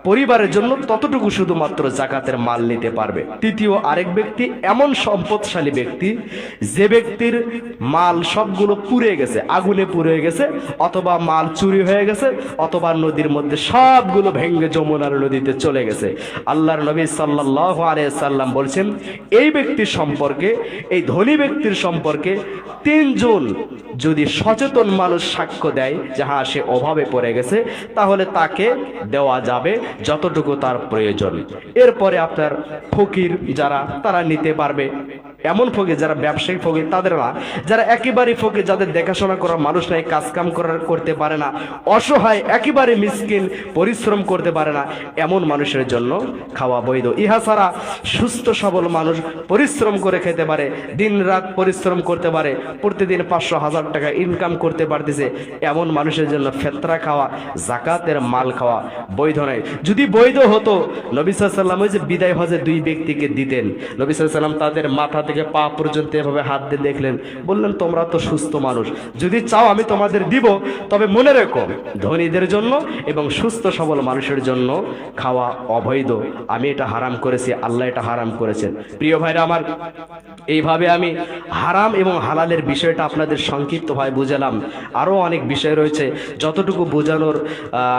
পরিবারের জন্য ততটুকু শুধুমাত্র জাকাতের মাল নিতে পারবে। তৃতীয় আরেক ব্যক্তি এমন সম্পদশালী ব্যক্তি যে ব্যক্তির মাল সবগুলো পুড়ে গেছে, আগুনে পুড়ে গেছে, অথবা মাল চুরি হয়ে গেছে, অথবা নদীর মধ্যে সবগুলো ভেঙে যমুনার নদীতে চলে গেছে। আল্লাহর নবী সাল্লাল্লাহু আলাইহি সাল্লাম বলছেন, এই ব্যক্তির সম্পর্কে, এই ধনী ব্যক্তির সম্পর্কে তিনজন যদি সচেতন মানুষ সাক্ষ্য দেয় যে হ্যাঁ সে অভাবে পড়ে গেছে, তাহলে তাকে দেওয়া যাবে যতটুকু তার প্রয়োজন। এরপরে আপনার ফকির যারা, তারা নিতে পারবে। এমন ফকির যারা ব্যবসায়ী ফকির তাদের না, যারা একেবারে ফকির, যাদের দেখাশোনা করার মানুষ নাই, কাজকাম করতে পারে না, অসহায় একেবারে মিসকিন, পরিশ্রম করতে পারে না, এমন মানুষের জন্য খাওয়া বৈধ। ইহা ছাড়া সুস্থ সবল মানুষ পরিশ্রম করে খেতে পারে, দিন রাত পরিশ্রম করতে পারে, প্রতিদিন 500-1000 টাকা ইনকাম করতে পারতেছে, এমন মানুষের জন্য ফেতরা খাওয়া, জাকাতের মাল খাওয়া বৈধ নয়। যদি বৈধ হতো, নবী সাল্লাল্লাহু আলাইহি ওয়াসাল্লাম ওই যে বিদায় হজে 2 ব্যক্তিকে দিতেন, নবী সাল্লাল্লাহু আলাইহি ওয়াসাল্লাম তাদের মাথা থেকে পা পর্যন্ত এভাবে হাত দিয়ে দেখলেন, বললেন তোমরা তো সুস্থ মানুষ, যদি চাও আমি তোমাদের দিব, তবে মনে রেখো ধনীদের জন্য এবং সুস্থ সবল মানুষের জন্য খাওয়া অবৈধ, আমি এটা হারাম করেছি, আল্লাহ এটা হারাম করেছেন। প্রিয় ভাইরা আমার, এইভাবে আমি হারাম এবং হালালের বিষয়টা আপনাদের সংক্ষিপ্তভাবে বুঝালাম। আরও অনেক বিষয় রয়েছে, যতটুকু বোঝানোর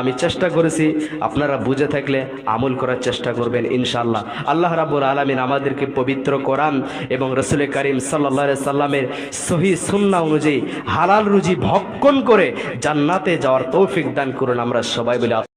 আমি চেষ্টা করেছি, আপনারা বুঝে থাকলে আমল করার চেষ্টা করবেন ইনশাআল্লাহ। আল্লাহ রাব্বুল আলামিন আমাদেরকে পবিত্র কোরআন এবং রাসূল করিম সাল্লাল্লাহু আলাইহি সাল্লামের সহিহ সুন্নাহ অনুযায়ী হালাল রুজি ভক্ষণ করে জান্নাতে যাওয়ার তৌফিক দান করুন। আমরা সবাই বলি